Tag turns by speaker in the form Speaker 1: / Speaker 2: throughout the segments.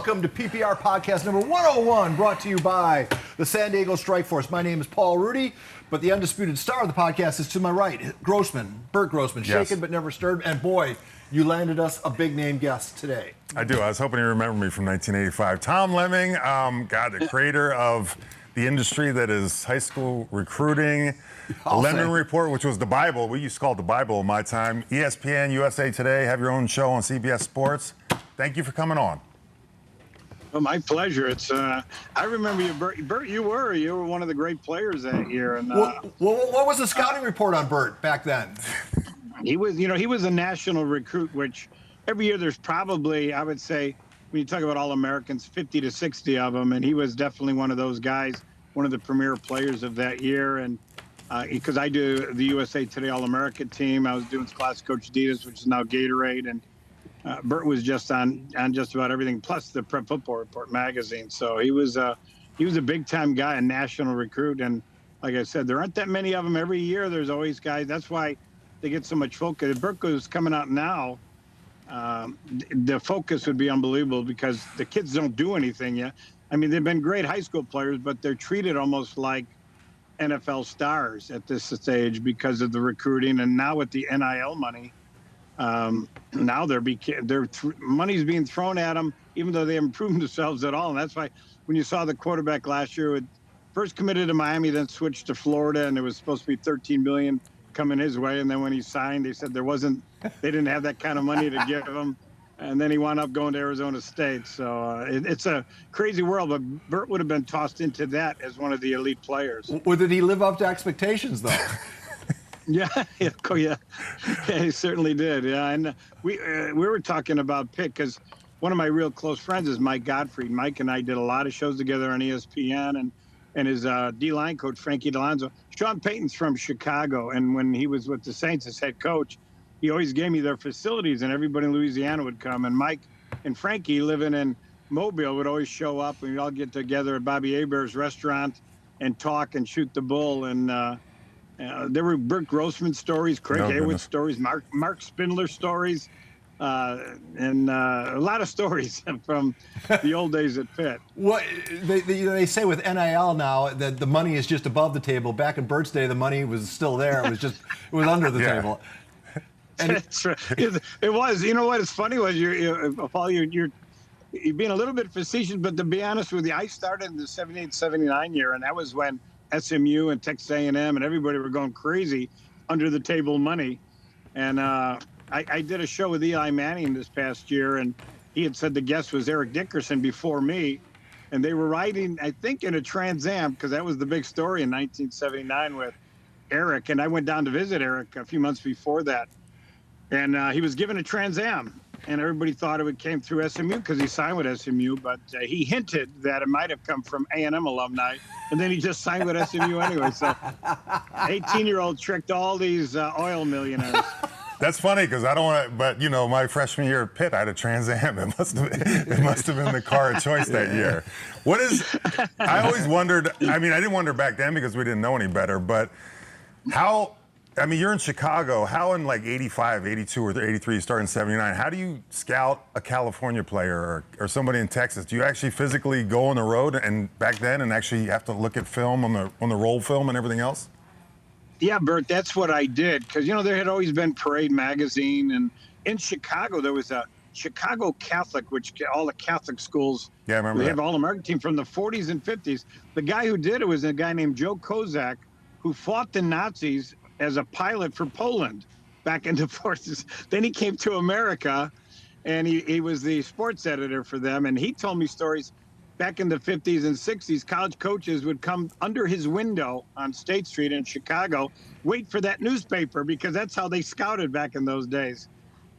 Speaker 1: Welcome to PPR Podcast number 101, brought to you by the San Diego Strike Force. My name is Paul Rudy, but the undisputed star of the podcast is to my right, Grossman, Burt Grossman, shaken but never stirred. And boy, you landed us a big-name guest today.
Speaker 2: I do. I was hoping you remember me from 1985. Tom Lemming, the creator of the industry that is high school recruiting. The Lemming Report, which was the Bible. We used to call it the Bible in my time. ESPN, USA Today, have your own show on CBS Sports. Thank you for coming on.
Speaker 3: Well, my pleasure. It's I remember you, Burt. You were one of the great players that year. And
Speaker 1: what was the scouting report on Burt back then?
Speaker 3: He was a national recruit, which every year there's probably, I would say, when you talk about All-Americans, 50 to 60 of them, and he was definitely one of those guys, one of the premier players of that year. And because I do the USA Today All-American team, I was doing Class Coach Adidas, which is now Gatorade, and Burt was just on just about everything, plus the Prep Football Report magazine. So he was a big-time guy, a national recruit. And like I said, there aren't that many of them every year. There's always guys. That's why they get so much focus. Burt is coming out now. The focus would be unbelievable because the kids don't do anything yet. I mean, they've been great high school players, but they're treated almost like NFL stars at this stage because of the recruiting. And now with the NIL money, now money's being thrown at them, even though they haven't proven themselves at all. And that's why when you saw the quarterback last year, first committed to Miami, then switched to Florida, and it was supposed to be $13 million coming his way. And then when he signed, they said they didn't have that kind of money to give him. And then he wound up going to Arizona State. So it's a crazy world, but Burt would have been tossed into that as one of the elite players.
Speaker 1: Or did he live up to expectations, though?
Speaker 3: Yeah, he certainly did. Yeah, and we were talking about Pitt because one of my real close friends is Mike Gottfried. Mike and I did a lot of shows together on ESPN, and his D-line coach, Frankie Delonzo. Sean Payton's from Chicago, and when he was with the Saints as head coach, he always gave me their facilities, and everybody in Louisiana would come. And Mike and Frankie, living in Mobile, would always show up, and we'd all get together at Bobby Hebert's restaurant and talk and shoot the bull. And there were Burt Grossman stories, Craig Haywood stories, Mark Spindler stories, and a lot of stories from the old days at Pitt.
Speaker 1: What they say with NIL now that the money is just above the table. Back in Burt's day, the money was still there. It was under the table.
Speaker 3: And that's right. It was. You know what? It's funny was Paul, you're being a little bit facetious, but to be honest with you, I started in the 78-79 year, and that was when SMU and Texas A&M and everybody were going crazy under the table money. And I did a show with Eli Manning this past year, and he had said the guest was Eric Dickerson before me. And they were riding, I think, in a Trans Am, because that was the big story in 1979 with Eric. And I went down to visit Eric a few months before that. And he was given a Trans Am, and everybody thought it came through SMU because he signed with SMU, but he hinted that it might have come from A&M alumni, and then he just signed with SMU anyway. So 18-year-old tricked all these oil millionaires.
Speaker 2: That's funny because I don't want to, but my freshman year at Pitt, I had a Trans Am. It must have been the car of choice that year. I always wondered, I didn't wonder back then because we didn't know any better, but you're in Chicago. How in like 85, 82, or 83, you start in 79, how do you scout a California player or somebody in Texas? Do you actually physically go on the road and back then and actually have to look at film on the roll film and everything else?
Speaker 3: Yeah, Burt, that's what I did. Because, there had always been Parade magazine. And in Chicago, there was a Chicago Catholic, which all the Catholic schools,
Speaker 2: I remember
Speaker 3: they have All-American team from the 40s and 50s. The guy who did it was a guy named Joe Kozak, who fought the Nazis as a pilot for Poland back in the 40s. Then he came to America, and he was the sports editor for them. And he told me stories back in the 50s and 60s. College coaches would come under his window on State Street in Chicago, wait for that newspaper, because that's how they scouted back in those days.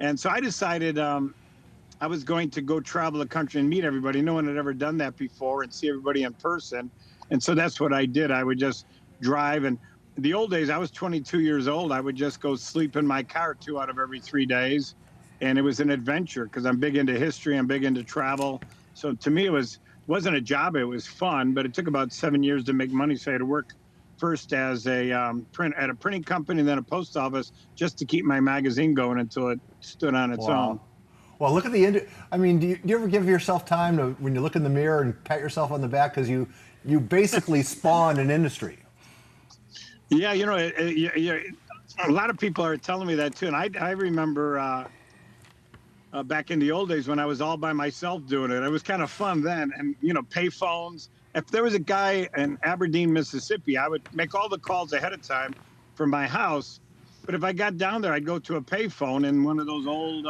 Speaker 3: And so I decided I was going to go travel the country and meet everybody. No one had ever done that before, and see everybody in person. And so that's what I did. I would just drive, and the old days, I was 22 years old. I would just go sleep in my car 2 out of every 3 days. And it was an adventure because I'm big into history. I'm big into travel. So to me, it wasn't a job. It was fun, but it took about 7 years to make money. So I had to work first as at a printing company and then a post office just to keep my magazine going until it stood on its own.
Speaker 1: Well, look at I mean, do you ever give yourself time to, when you look in the mirror and pat yourself on the back, because you basically spawn an industry?
Speaker 3: Yeah, a lot of people are telling me that too, and I remember back in the old days when I was all by myself doing it. It was kind of fun then, and pay phones. If there was a guy in Aberdeen, Mississippi, I would make all the calls ahead of time from my house. But if I got down there, I'd go to a payphone in one of those old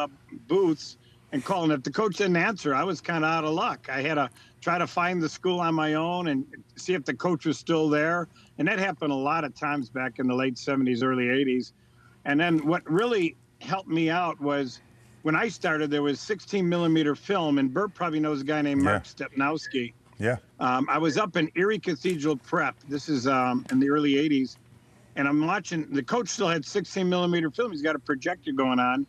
Speaker 3: booths and call. And if the coach didn't answer, I was kind of out of luck. I had to try to find the school on my own and see if the coach was still there. And that happened a lot of times back in the late 70s, early 80s. And then what really helped me out was when I started, there was 16 millimeter film. And Burt probably knows a guy named Mark Stepnowski.
Speaker 2: Yeah.
Speaker 3: I was up in Erie Cathedral Prep. This is in the early 80s. And I'm watching, the coach still had 16 millimeter film. He's got a projector going on.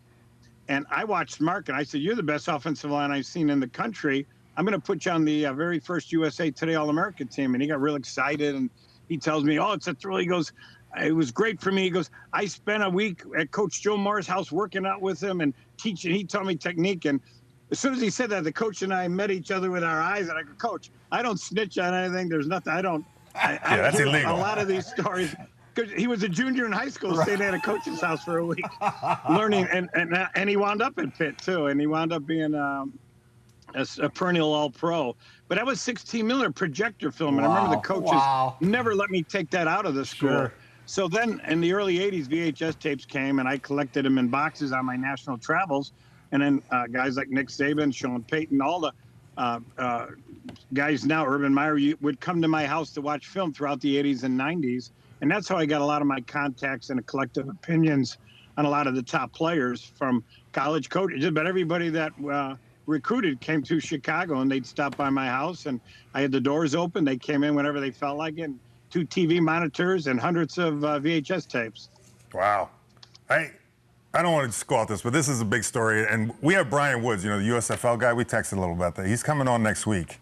Speaker 3: And I watched Mark and I said, "You're the best offensive line I've seen in the country. I'm going to put you on the very first USA Today All-American team." And he got real excited. And he tells me, "Oh, it's a thrill." He goes, "It was great for me." He goes, "I spent a week at Coach Joe Moore's house working out with him and teaching. He taught me technique." And as soon as he said that, the coach and I met each other with our eyes. And I go, "Coach, I don't snitch on anything. The's nothing.
Speaker 2: That's
Speaker 3: hear
Speaker 2: illegal.
Speaker 3: A lot of these stories." He was a junior in high school, staying at a coach's house for a week, learning, and he wound up at Pitt too, and he wound up being a perennial All-Pro. But that was 16 millimeter projector film, and I remember the coaches never let me take that out of the school.
Speaker 1: Sure.
Speaker 3: So then, in the early 80s, VHS tapes came, and I collected them in boxes on my national travels, and then guys like Nick Saban, Sean Payton, all the guys now, Urban Meyer, would come to my house to watch film throughout the 80s and 90s. And that's how I got a lot of my contacts and collective opinions on a lot of the top players from college coaches. But everybody that recruited came to Chicago, and they'd stop by my house, and I had the doors open. They came in whenever they felt like it, and 2 TV monitors and hundreds of VHS tapes.
Speaker 2: Wow. I don't want to just go off this, but this is a big story. And we have Brian Woods, the USFL guy. We texted a little about that. He's coming on next week.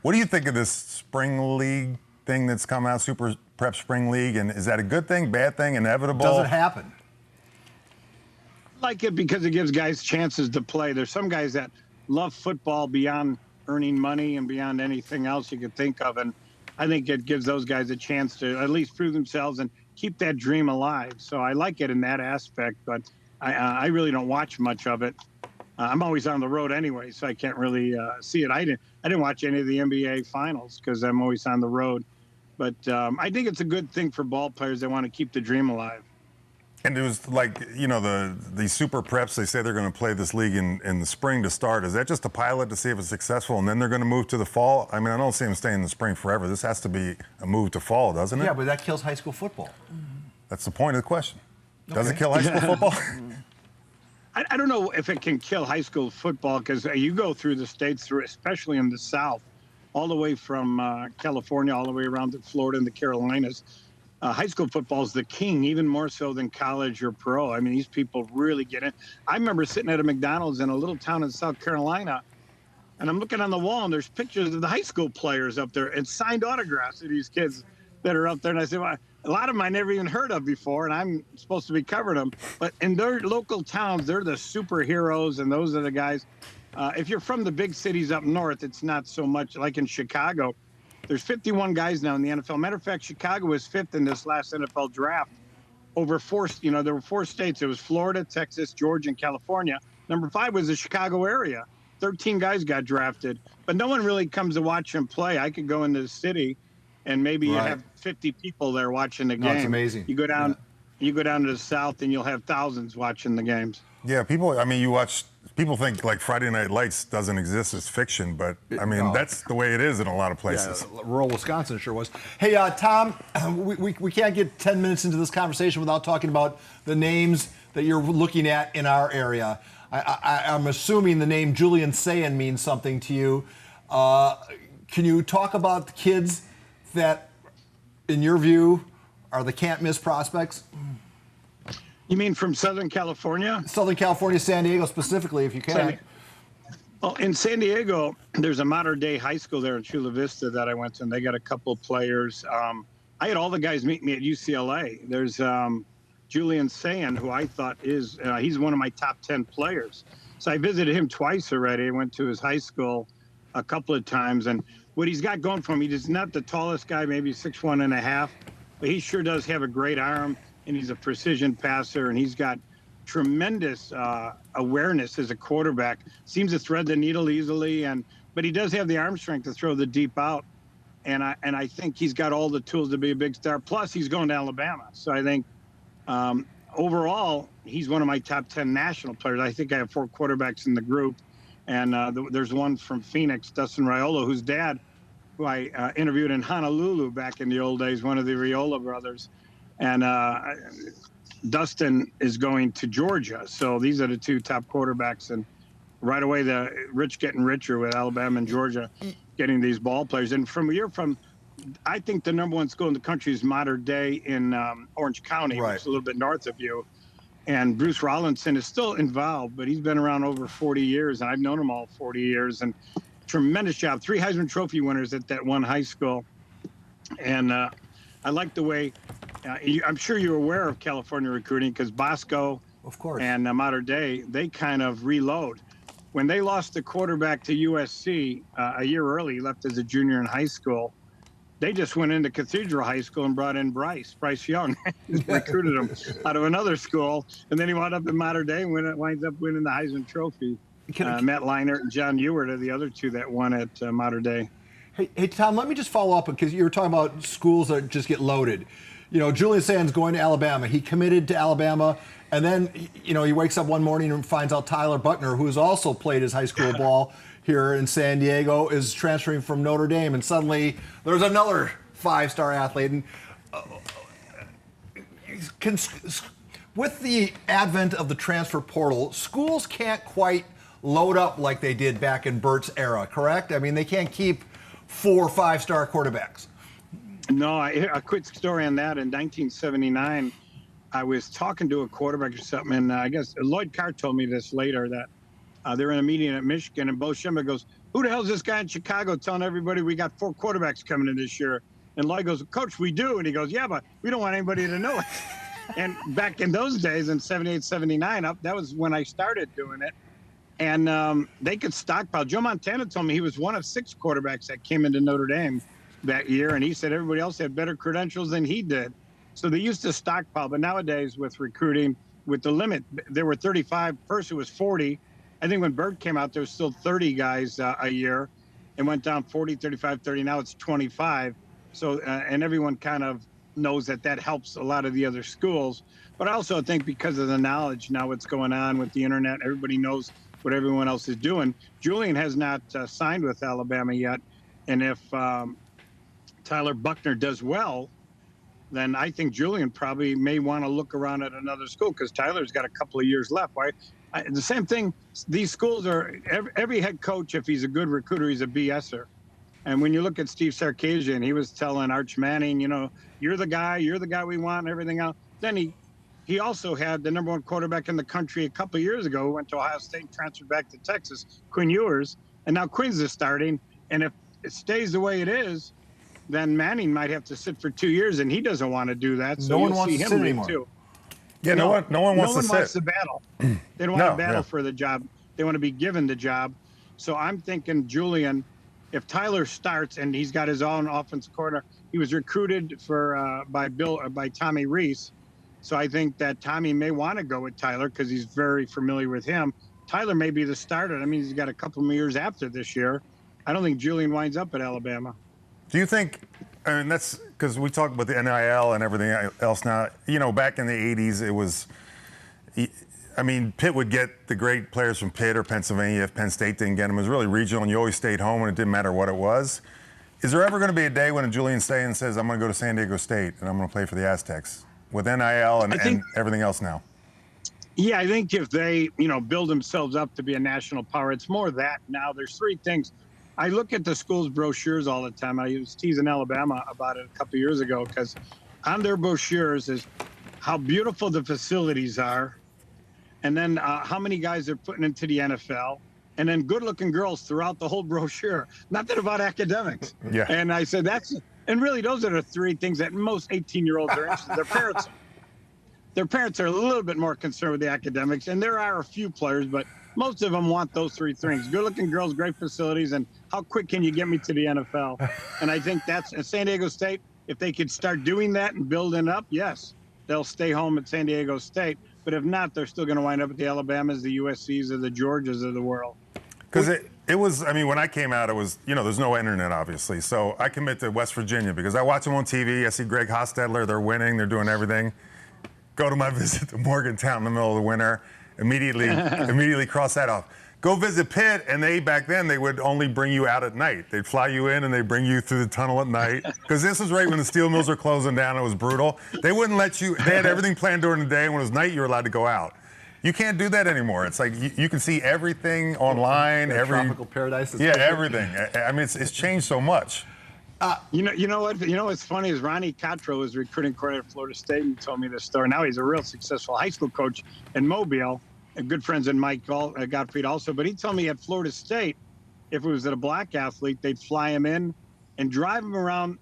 Speaker 2: What do you think of this spring league thing that's come out, Super Prep Spring League, and is that a good thing, bad thing, inevitable?
Speaker 1: Does it happen?
Speaker 3: I like it because it gives guys chances to play. There's some guys that love football beyond earning money and beyond anything else you could think of, and I think it gives those guys a chance to at least prove themselves and keep that dream alive. So I like it in that aspect, but I really don't watch much of it. I'm always on the road anyway, so I can't really see it. I didn't watch any of the NBA finals because I'm always on the road. But I think it's a good thing for ball players that want to keep the dream alive.
Speaker 2: And it was like, the super preps, they say they're going to play this league in the spring to start. Is that just a pilot to see if it's successful, and then they're going to move to the fall? I mean, I don't see them staying in the spring forever. This has to be a move to fall, doesn't it?
Speaker 1: Yeah, but that kills high school football.
Speaker 2: That's the point of the question. Does it kill high school football?
Speaker 3: I don't know if it can kill high school football because you go through the states, especially in the South, all the way from California, all the way around to Florida and the Carolinas. High school football is the king, even more so than college or pro. I mean, these people really get in. I remember sitting at a McDonald's in a little town in South Carolina, and I'm looking on the wall, and there's pictures of the high school players up there and signed autographs of these kids that are up there. And I said, well, a lot of them I never even heard of before, and I'm supposed to be covering them. But in their local towns, they're the superheroes, and those are the guys. If you're from the big cities up north, it's not so much like in Chicago. There's 51 guys now in the NFL. Matter of fact, Chicago was 5th in this last NFL draft. Over there were 4 states. It was Florida, Texas, Georgia, and California. Number 5 was the Chicago area. 13 guys got drafted, but no one really comes to watch them play. I could go into the city, and maybe you have 50 people there watching the game.
Speaker 1: That's amazing.
Speaker 3: You go down to the South, and you'll have thousands watching the games.
Speaker 2: Yeah, people think like Friday Night Lights doesn't exist as fiction, but I mean, that's the way it is in a lot of places.
Speaker 1: Yeah, rural Wisconsin sure was. Hey, Tom, we can't get 10 minutes into this conversation without talking about the names that you're looking at in our area. I'm assuming the name Julian Sayin means something to you. Can you talk about the kids that, in your view, are the can't-miss prospects?
Speaker 3: You mean from Southern California?
Speaker 1: Southern California, San Diego specifically, if you can.
Speaker 3: Well, in San Diego, there's a modern-day high school there in Chula Vista that I went to, and they got a couple of players. I had all the guys meet me at UCLA. There's Julian Sayin, who I thought he's one of my top 10 players. So I visited him twice already. I went to his high school a couple of times, and what he's got going for him, he's not the tallest guy, maybe 6'1.5", but he sure does have a great arm, and he's a precision passer, and he's got tremendous awareness as a quarterback. Seems to thread the needle easily, but he does have the arm strength to throw the deep out. And I think he's got all the tools to be a big star. Plus, he's going to Alabama. So I think overall, he's one of my top 10 national players. I think I have 4 quarterbacks in the group. And there's one from Phoenix, Dustin Raiola, whose dad, who I interviewed in Honolulu back in the old days, one of the Raiola brothers. And Dustin is going to Georgia. So these are the 2 top quarterbacks. And right away, the rich getting richer with Alabama and Georgia getting these ball players. And I think the number 1 school in the country is Mater Dei in Orange County, which is a little bit north of you. And Bruce Rollinson is still involved, but he's been around over 40 years, and I've known him all 40 years. And tremendous job. 3 Heisman Trophy winners at that one high school. And I like the way I'm sure you're aware of California recruiting, because Bosco,
Speaker 1: of course,
Speaker 3: and Mater Dei, they kind of reload. When they lost the quarterback to USC a year early, he left as a junior in high school. They just went into Cathedral High School and brought in Bryce Young, recruited him out of another school, and then he wound up in Mater Dei and winds up winning the Heisman Trophy. Matt Leinart and John Ewert are the other 2 that won at Mater Dei.
Speaker 1: Hey, Tom, let me just follow up, because you were talking about schools that just get loaded. You know, Julian Sayin's going to Alabama. He committed to Alabama, and then, he wakes up one morning and finds out Tyler Buckner, who's also played his high school ball here in San Diego, is transferring from Notre Dame, and suddenly there's another 5-star athlete. And with the advent of the transfer portal, schools can't quite load up like they did back in Burt's era, correct? I mean, they can't keep 4 5-star quarterbacks.
Speaker 3: No, a quick story on that. In 1979, I was talking to a quarterback or something, and I guess Lloyd Carr told me this later, that they're in a meeting at Michigan, and Bo Schembler goes, "Who the hell is this guy in Chicago telling everybody we got 4 quarterbacks coming in this year?" And Lloyd goes, "Coach, we do." And he goes, "Yeah, but we don't want anybody to know it." And back in those days, in 78, 79, that was when I started doing it. And they could stockpile. Joe Montana told me he was one of 6 quarterbacks that came into Notre Dame that year, and he said everybody else had better credentials than he did. So they used to stockpile. But nowadays, with recruiting, with the limit, there were 35. First, it was 40. I think when Burt came out, there was still 30 guys a year. It went down 40, 35, 30. Now it's 25. So, and everyone kind of knows that helps a lot of the other schools. But I also think because of the knowledge now, what's going on with the internet, everybody knows what everyone else is doing. Julian has not signed with Alabama yet. And if Tyler Buckner does well, then I think Julian probably may want to look around at another school, because Tyler's got a couple of years left. The same thing, these schools are, every head coach, if he's a good recruiter, he's a BSer. And when you look at Steve Sarkisian, he was telling Arch Manning, you're the guy we want and everything else. Then he also had the number 1 quarterback in the country a couple of years ago, who went to Ohio State and transferred back to Texas, Quinn Ewers. And now Quinn's is starting. And if it stays the way it is, then Manning might have to sit for 2 years, and he doesn't want to do that. So
Speaker 1: no one wants to sit anymore.
Speaker 3: Too.
Speaker 2: Yeah, no one wants to sit.
Speaker 3: wants to battle. They don't want to battle for the job. They want to be given the job. So I'm thinking Julian, if Tyler starts and he's got his own offensive coordinator, he was recruited by Tommy Rees. So I think that Tommy may want to go with Tyler because he's very familiar with him. Tyler may be the starter. I mean, he's got a couple more years after this year. I don't think Julian winds up at Alabama.
Speaker 2: Do you think, that's because we talk about the NIL and everything else now, back in the 80s, it was, Pitt would get the great players from Pitt or Pennsylvania if Penn State didn't get them. It was really regional, and you always stayed home, and it didn't matter what it was. Is there ever going to be a day when a Julian Sayin says, I'm going to go to San Diego State and I'm going to play for the Aztecs with NIL and everything else now?
Speaker 3: Yeah, I think if they, build themselves up to be a national power, it's more that now. There's 3 things. I look at the school's brochures all the time. I was teasing Alabama about it a couple of years ago, because on their brochures is how beautiful the facilities are, and then how many guys they're putting into the NFL, and then good-looking girls throughout the whole brochure. Nothing about academics.
Speaker 2: Yeah.
Speaker 3: And I said, and really those are the 3 things that most 18-year-olds are interested in. Their parents are a little bit more concerned with the academics, and there are a few players, but most of them want those three things: good-looking girls, great facilities, and how quick can you get me to the NFL? And I think that's at San Diego State. If they could start doing that and building up, yes, they'll stay home at San Diego State. But if not, they're still going to wind up at the Alabamas, the USCs, or the Georgias of the world.
Speaker 2: Because it was, I mean, when I came out, it was, there's no internet, obviously. So I commit to West Virginia because I watch them on TV. I see Greg Hostetler. They're winning. They're doing everything. Go to my visit to Morgantown in the middle of the winter. Immediately cross that off. Go visit Pitt, and back then they would only bring you out at night. They'd fly you in and they'd bring you through the tunnel at night. Because this was right when the steel mills were closing down. It was brutal. They wouldn't let you. They had everything planned during the day, and when it was night, you were allowed to go out. You can't do that anymore. It's like you can see everything online.
Speaker 1: Tropical paradise.
Speaker 2: Everything. I mean, it's changed so much.
Speaker 3: You know what? What's funny is Ronnie Cottrell was recruiting coordinator at Florida State and told me this story. Now he's a real successful high school coach in Mobile, and good friends in Mike Gottfried also. But he told me at Florida State, if it was a black athlete, they'd fly him in and drive him around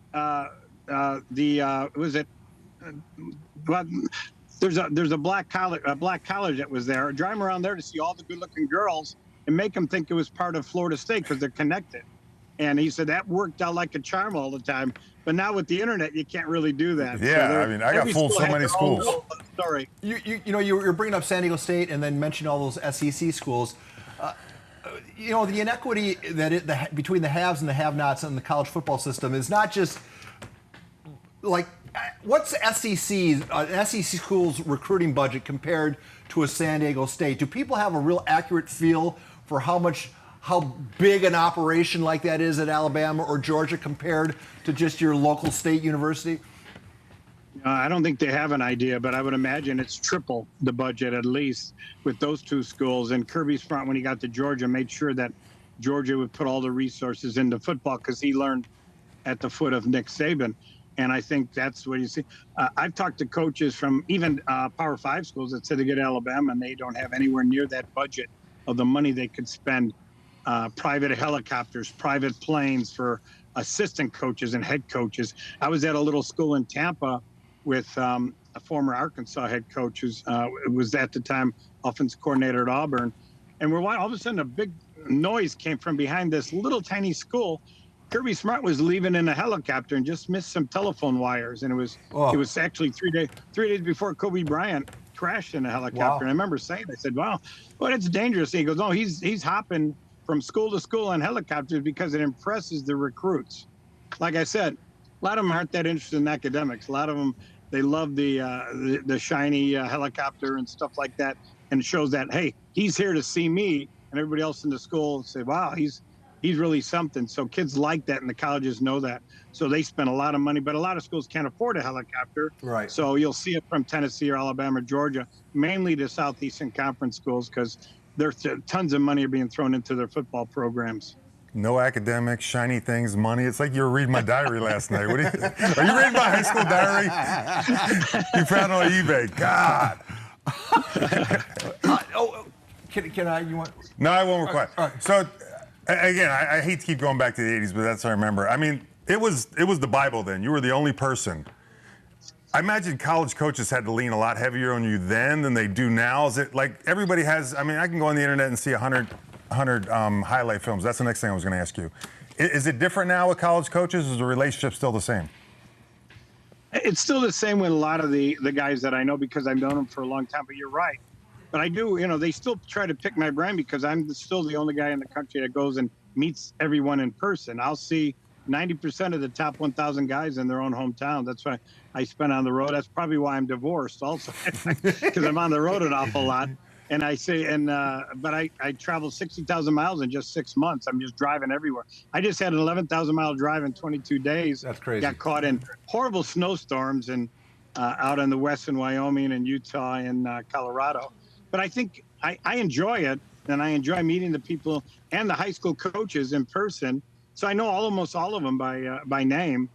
Speaker 3: there's a black college that was there. Drive him around there to see all the good-looking girls and make them think it was part of Florida State because they're connected. And he said that worked out like a charm all the time. But now with the internet, you can't really do that.
Speaker 2: Yeah, so I mean, I got fooled so many schools.
Speaker 3: Sorry.
Speaker 1: You're bringing up San Diego State and then mentioning all those SEC schools. The inequity between the haves and the have-nots in the college football system is not just like what's SEC school's recruiting budget compared to a San Diego State? Do people have a real accurate feel for how big an operation like that is at Alabama or Georgia compared to just your local state university?
Speaker 3: I don't think they have an idea, but I would imagine it's triple the budget at least with those two schools. And Kirby Smart, when he got to Georgia, made sure that Georgia would put all the resources into football because he learned at the foot of Nick Saban. And I think that's what you see. I've talked to coaches from even Power 5 schools that said they get Alabama and they don't have anywhere near that budget of the money they could spend. Private helicopters, private planes for assistant coaches and head coaches. I was at a little school in Tampa with a former Arkansas head coach who was at the time offensive coordinator at Auburn. And all of a sudden a big noise came from behind this little tiny school. Kirby Smart was leaving in a helicopter and just missed some telephone wires. And it was actually 3 days before Kobe Bryant crashed in a helicopter. Wow. And I remember saying, I said, wow, well, it's dangerous. And he goes, no, he's hopping from school to school on helicopters because it impresses the recruits. Like I said, a lot of them aren't that interested in academics. A lot of them, they love the shiny helicopter and stuff like that. And it shows that, hey, he's here to see me. And everybody else in the school say, wow, he's really something. So kids like that and the colleges know that. So they spend a lot of money, but a lot of schools can't afford a helicopter.
Speaker 1: Right.
Speaker 3: So you'll see it from Tennessee or Alabama, Georgia, mainly the Southeastern Conference schools because there's tons of money are being thrown into their football programs.
Speaker 2: No academics, shiny things, money. It's like you were reading my diary last night. Are you reading my high school diary? You found it on eBay. God.
Speaker 1: Can I? You want?
Speaker 2: No, I won't require.
Speaker 1: All right.
Speaker 2: So, again, I hate to keep going back to the 80s, but that's what I remember. I mean, it was the Bible then. You were the only person. I imagine college coaches had to lean a lot heavier on you then than they do now. Is it like everybody has? I mean, I can go on the internet and see 100 highlight films. That's the next thing I was going to ask you. Is it different now with college coaches? Is the relationship still the same?
Speaker 3: It's still the same with a lot of the guys that I know because I've known them for a long time. But you're right. But I do, they still try to pick my brain because I'm still the only guy in the country that goes and meets everyone in person. I'll see 90% of the top 1,000 guys in their own hometown. That's why I spend on the road. That's probably why I'm divorced also, because I'm on the road an awful lot. And I say, but I traveled 60,000 miles in just 6 months. I'm just driving everywhere. I just had an 11,000 mile drive in 22 days.
Speaker 1: That's crazy.
Speaker 3: Got caught in horrible snowstorms and out in the west in Wyoming and Utah and Colorado. But I think I enjoy it, and I enjoy meeting the people and the high school coaches in person. So I know almost all of them by name,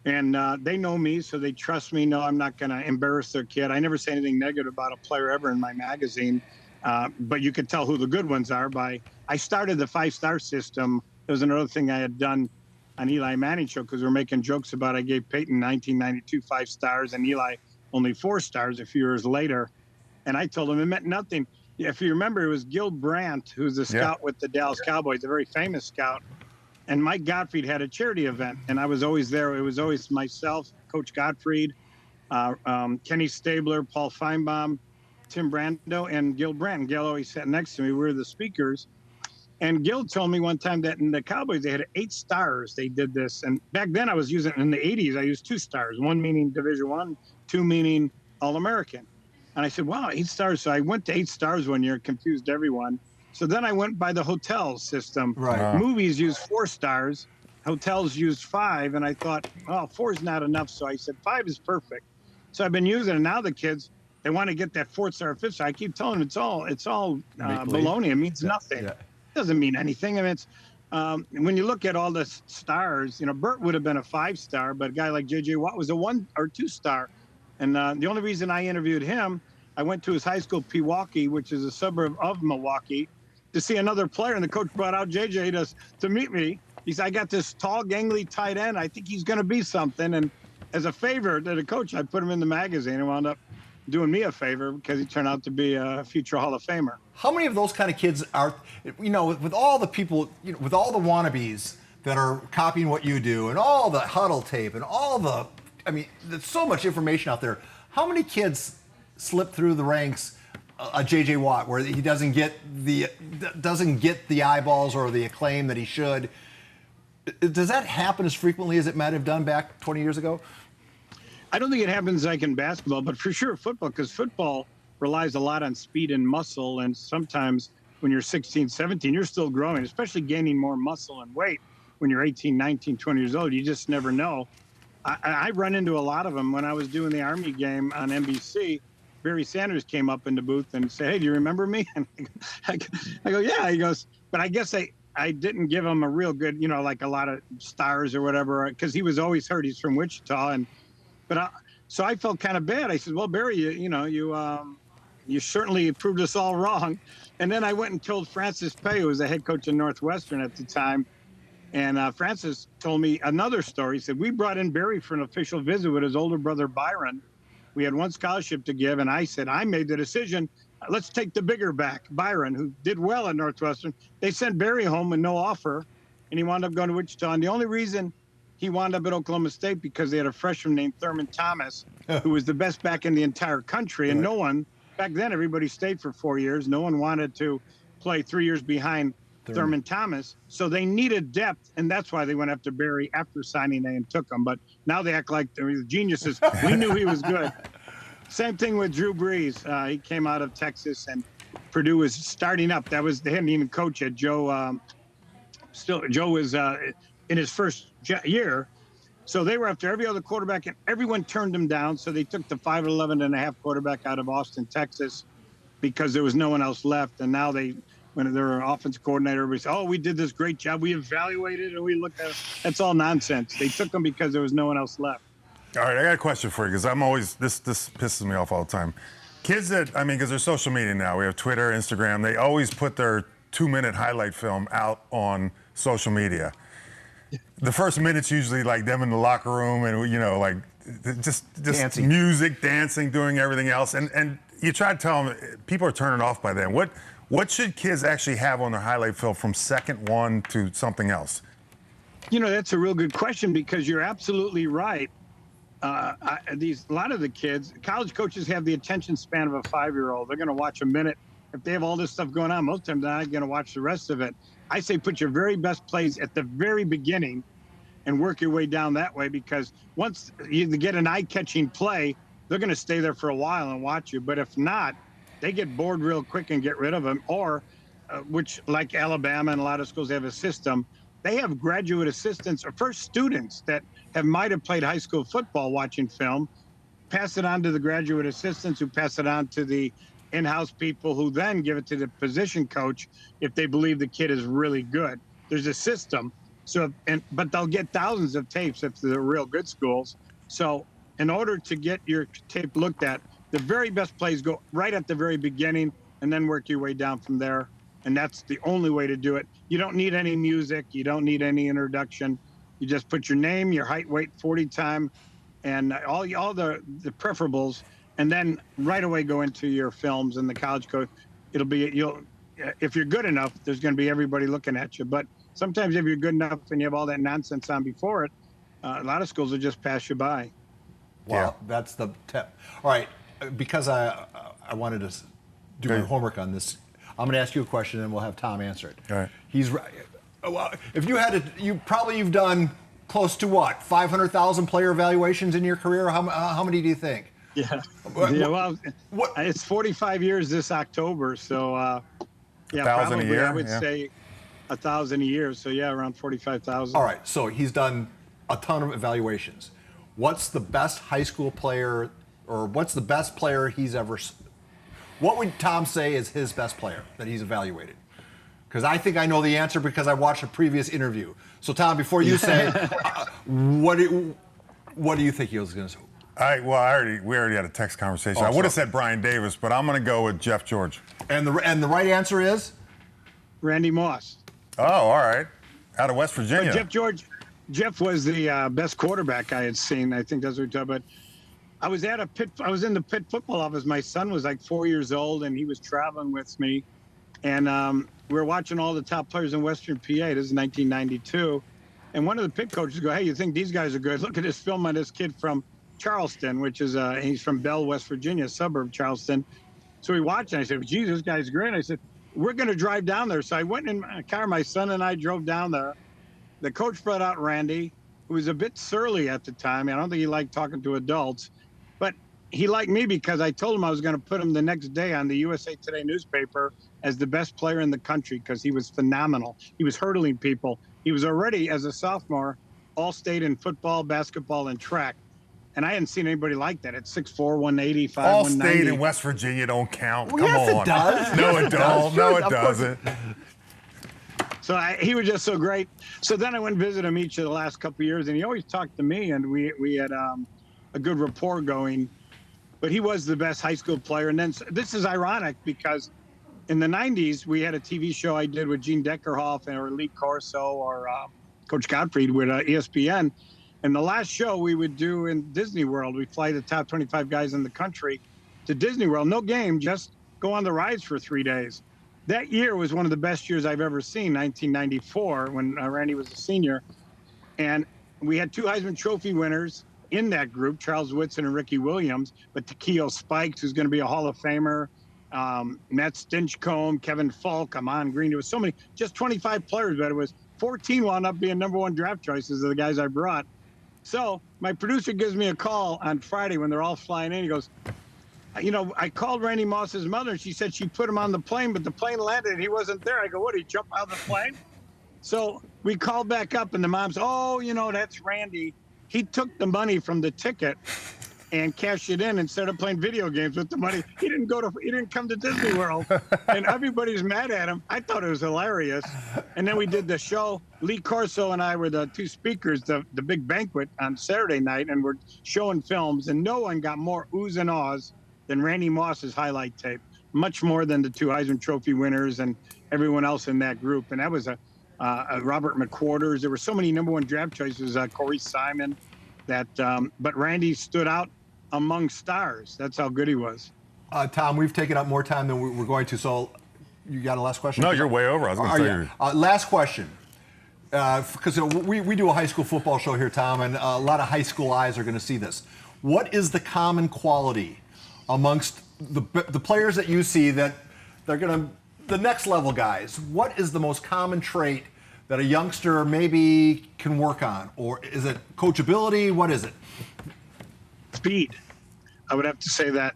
Speaker 3: and they know me, so they trust me. No, I'm not going to embarrass their kid. I never say anything negative about a player ever in my magazine, but you could tell who the good ones are by. I started the 5-star system. It was another thing I had done on Eli Manning show because we're making jokes about I gave Peyton 1992 5 stars and Eli only 4 stars a few years later. And I told him it meant nothing. if you remember, it was Gil Brandt, who's a scout with the Dallas Cowboys, a very famous scout. And Mike Gottfried had a charity event, and I was always there. It was always myself, Coach Gottfried, Kenny Stabler, Paul Feinbaum, Tim Brando, and Gil Brandt. And Gil always sat next to me. We were the speakers. And Gil told me one time that in the Cowboys, they had 8 stars. They did this. And back then I was using, in the 80s, I used 2 stars, 1 meaning Division I, 2 meaning All-American. And I said, wow, 8 stars. So I went to 8 stars one year, confused everyone. So then I went by the hotel system.
Speaker 1: Right.
Speaker 3: Movies used 4 stars. Hotels used 5. And I thought, oh, 4 is not enough. So I said, 5 is perfect. So I've been using it. And now the kids, they want to get that 4th star or 5th star. I keep telling them it's all baloney. It means nothing. Yeah. It doesn't mean anything. I mean, it's when you look at all the stars, Burt would have been a 5-star, but a guy like J.J. Watt was a 1 or 2-star. And the only reason I interviewed him, I went to his high school, Pewaukee, which is a suburb of Milwaukee, to see another player. And the coach brought out J.J. to meet me. He said, I got this tall, gangly tight end. I think he's going to be something. And as a favor to the coach, I put him in the magazine and wound up doing me a favor because he turned out to be a future Hall of Famer.
Speaker 1: How many of those kind of kids are, with all the people, with all the wannabes that are copying what you do and all the huddle tape and all the, there's so much information out there. How many kids slip through the ranks, J.J. Watt, where he doesn't get the eyeballs or the acclaim that he should? Does that happen as frequently as it might have done back 20 years ago?
Speaker 3: I don't think it happens like in basketball, but for sure football, because football relies a lot on speed and muscle. And sometimes when you're 16, 17, you're still growing, especially gaining more muscle and weight when you're 18, 19, 20 years old. You just never know. I run into a lot of them. When I was doing the Army game on NBC, Barry Sanders came up in the booth and said, hey, do you remember me? And I go, yeah. He goes, but I guess I didn't give him a real good, like a lot of stars or whatever, because he was always hurt. He's from Wichita. So I felt kind of bad. I said, well, Barry, you certainly proved us all wrong. And then I went and told Francis Pay, who was the head coach of Northwestern at the time. And Francis told me another story. He said, we brought in Barry for an official visit with his older brother, Byron. We had 1 scholarship to give. And I said, I made the decision. Let's take the bigger back, Byron, who did well at Northwestern. They sent Barry home with no offer, and he wound up going to Wichita. And the only reason he wound up at Oklahoma State because they had a freshman named Thurman Thomas, who was the best back in the entire country. And no one, back then, everybody stayed for 4 years. No one wanted to play 3 years behind Thurman Thomas. So they needed depth, and that's why they went after Barry after signing day and took him. But now they act like they're geniuses. We knew he was good. Same thing with Drew Brees. He came out of Texas, and Purdue was starting up. They hadn't even coached yet. Joe was in his first year. So they were after every other quarterback, and everyone turned him down. So they took the 5'11.5" quarterback out of Austin, Texas, because there was no one else left. And now when they're offensive coordinator, everybody said, oh, we did this great job. We evaluated and we looked at it. That's all nonsense. They took him because there was no one else left.
Speaker 2: All right, I got a question for you because I'm always, this pisses me off all the time. Kids because there's social media now. We have Twitter, Instagram. They always put their 2-minute highlight film out on social media. The first minute's usually like them in the locker room and, just dancing. Music, dancing, doing everything else. And you try to tell them, people are turning off by then. What should kids actually have on their highlight film from second one to something else?
Speaker 3: That's a real good question because you're absolutely right. A lot of the kids, college coaches have the attention span of a 5-year-old. They're going to watch a minute. If they have all this stuff going on, most of them they're not going to watch the rest of it. I say put your very best plays at the very beginning and work your way down that way, because once you get an eye-catching play, they're going to stay there for a while and watch you. But if not, they get bored real quick and get rid of them. Or, which like Alabama and a lot of schools have a system, they have graduate assistants or first students that might have played high school football watching film, pass it on to the graduate assistants who pass it on to the in-house people who then give it to the position coach if they believe the kid is really good. There's a system. But they'll get thousands of tapes if they're real good schools. So in order to get your tape looked at, the very best plays go right at the very beginning and then work your way down from there. And that's the only way to do it. You don't need any music. You don't need any introduction. You just put your name, your height, weight, 40 time, and all the preferables, and then right away go into your films. And the college coach, if you're good enough, there's going to be everybody looking at you. But sometimes if you're good enough and you have all that nonsense on before it, a lot of schools will just pass you by.
Speaker 1: Wow, that's the tip. All right, because I wanted to do my homework on this, I'm going to ask you a question and we'll have Tom answer it.
Speaker 2: All right.
Speaker 1: He's right. Well, if you had to, you've done close to what, 500,000 player evaluations in your career? How many do you think?
Speaker 3: Yeah. Well, it's 45 years this October, so
Speaker 2: 1,000
Speaker 3: probably
Speaker 2: a year.
Speaker 3: I would say 1,000 a year. So around 45,000.
Speaker 1: All right, so he's done a ton of evaluations. What's the best high school player, or what's the best player he's ever? What would Tom say is his best player that he's evaluated? Because I think I know the answer because I watched a previous interview. So Tom, before you say, what do you think he was going to say?
Speaker 2: We already had a text conversation. I would have said Brian Davis, but I'm going to go with Jeff George.
Speaker 1: And the right answer is
Speaker 3: Randy Moss.
Speaker 2: Oh, all right, out of West Virginia.
Speaker 3: But Jeff was the best quarterback I had seen. I think that's what we're talking about. I was in the Pitt football office. My son was like 4 years old, and he was traveling with me, and we were watching all the top players in Western PA. This is 1992, and one of the Pitt coaches go, "Hey, you think these guys are good? Look at this film on this kid from Charleston, which is he's from Bell, West Virginia, a suburb of Charleston." So we watched, and I said, "Geez, this guy's great." I said, "We're going to drive down there." So I went in my car. My son and I drove down there. The coach brought out Randy, who was a bit surly at the time. I don't think he liked talking to adults, but he liked me because I told him I was going to put him the next day on the USA Today newspaper as the best player in the country because he was phenomenal. He was hurdling people. He was already, as a sophomore, all-state in football, basketball, and track. And I hadn't seen anybody like that at 6'4", 185,
Speaker 2: All
Speaker 3: 190.
Speaker 2: state in West Virginia don't count.
Speaker 1: Well,
Speaker 2: Come
Speaker 1: yes,
Speaker 2: on.
Speaker 1: it does.
Speaker 2: No, it don't. No, it doesn't.
Speaker 3: So he was just so great. So then I went and visited him each of the last couple of years, and he always talked to me, and we had a good rapport going. But he was the best high school player. And then this is ironic because in the 90s, we had a TV show I did with Gene Deckerhoff or Lee Corso or Coach Gottfried with ESPN. And the last show we would do in Disney World, we fly the top 25 guys in the country to Disney World. No game, just go on the rides for 3 days. That year was one of the best years I've ever seen, 1994, when Randy was a senior. And we had 2 Heisman Trophy winners in that group, Charles Whitson and Ricky Williams, but Takeo Spikes, who's going to be a Hall of Famer, Matt Stinchcomb, Kevin Falk, Amon Green. There was so many, just 25 players, but it was 14 wound up being #1 draft choices of the guys I brought. So my producer gives me a call on Friday when they're all flying in. He goes, I called Randy Moss's mother, and she said she put him on the plane, but the plane landed and he wasn't there. I go, what, did he jump out of the plane? So we called back up, and the mom's, that's Randy. He took the money from the ticket and cashed it in and started playing video games with the money. He didn't come to Disney World, and everybody's mad at him. I thought it was hilarious. And then we did the show. Lee Corso and I were the 2 speakers, the big banquet on Saturday night, and we're showing films, and no one got more oohs and ahs than Randy Moss's highlight tape, much more than the 2 Heisman Trophy winners and everyone else in that group. And that was a Robert McQuarters. There were so many #1 draft choices, Corey Simon, but Randy stood out among stars. That's how good he was.
Speaker 1: Tom, we've taken up more time than we're going to, so you got a last question?
Speaker 2: No, you're way over. I was going to say
Speaker 1: last question. Because we do a high school football show here, Tom, and a lot of high school eyes are going to see this. What is the common quality amongst the players that you see that they're going to, the next level guys? What is the most common trait that a youngster maybe can work on? Or is it coachability? What is it?
Speaker 3: Speed. I would have to say that.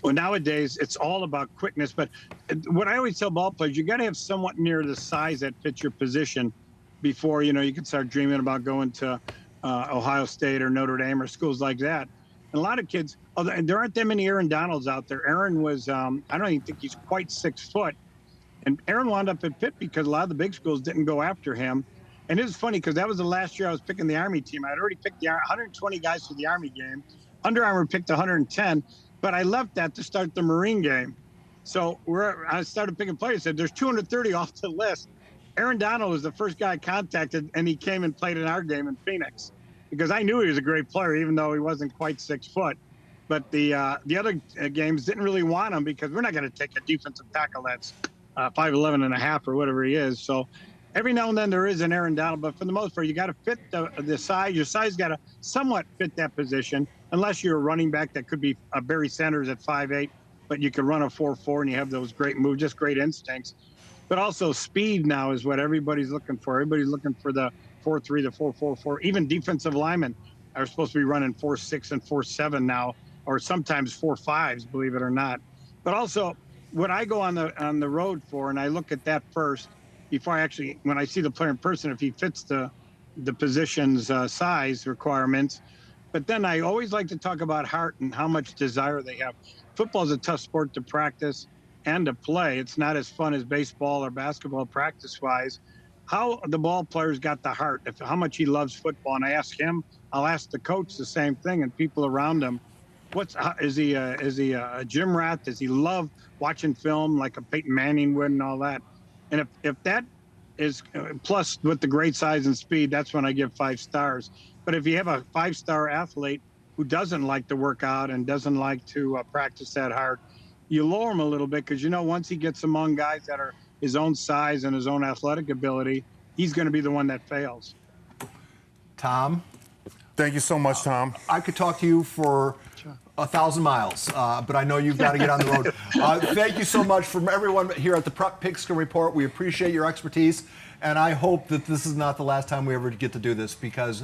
Speaker 3: Well, nowadays, it's all about quickness. But what I always tell ball players, you got to have somewhat near the size that fits your position before, you can start dreaming about going to Ohio State or Notre Dame or schools like that. And a lot of kids, there aren't that many Aaron Donalds out there. Aaron was, I don't even think he's quite 6 foot. And Aaron wound up at Pitt because a lot of the big schools didn't go after him. And it was funny because that was the last year I was picking the Army team. I had already picked the 120 guys for the Army game. Under Armour picked 110, but I left that to start the Marine game. So I started picking players. Said there's 230 off the list. Aaron Donald was the first guy I contacted, and he came and played in our game in Phoenix because I knew he was a great player, even though he wasn't quite 6 foot. But the other games didn't really want him because we're not going to take a defensive tackle that's 5'11 and a half or whatever he is. So every now and then there is an Aaron Donald, but for the most part, you got to fit the size. Your size got to somewhat fit that position, unless you're a running back that could be Barry Sanders at 5'8", but you can run a 4.4 and you have those great moves, just great instincts. But also speed now is what everybody's looking for. Everybody's looking for the 4.3, the 4.44. Even defensive linemen are supposed to be running 4.6 and 4.7 now, or sometimes 4.5s, believe it or not. But also, what I go on the road for, and I look at that first before when I see the player in person, if he fits the position's size requirements. But then I always like to talk about heart and how much desire they have. Football is a tough sport to practice and to play. It's not as fun as baseball or basketball practice-wise. How the ball player's got the heart, how much he loves football. And I ask him, I'll ask the coach the same thing, and people around him. Is he a gym rat? Does he love watching film like a Peyton Manning would and all that? And if that is plus with the great size and speed, that's when I give 5 stars. But if you have a 5-star athlete who doesn't like to work out and doesn't like to practice that hard, you lower him a little bit because, once he gets among guys that are his own size and his own athletic ability, he's going to be the one that fails.
Speaker 1: Tom?
Speaker 2: Thank you so much, Tom.
Speaker 1: I could talk to you for 1,000 miles, but I know you've got to get on the road. Thank you so much from everyone here at the Prep Pigskin Report. We appreciate your expertise, and I hope that this is not the last time we ever get to do this because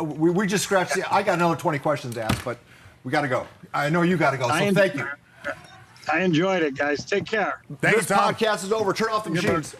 Speaker 1: we just scratched I got another 20 questions to ask, but we got to go. I know you got to go, so thank you.
Speaker 3: I enjoyed it, guys. Take care.
Speaker 1: This podcast is over. Turn off the machines.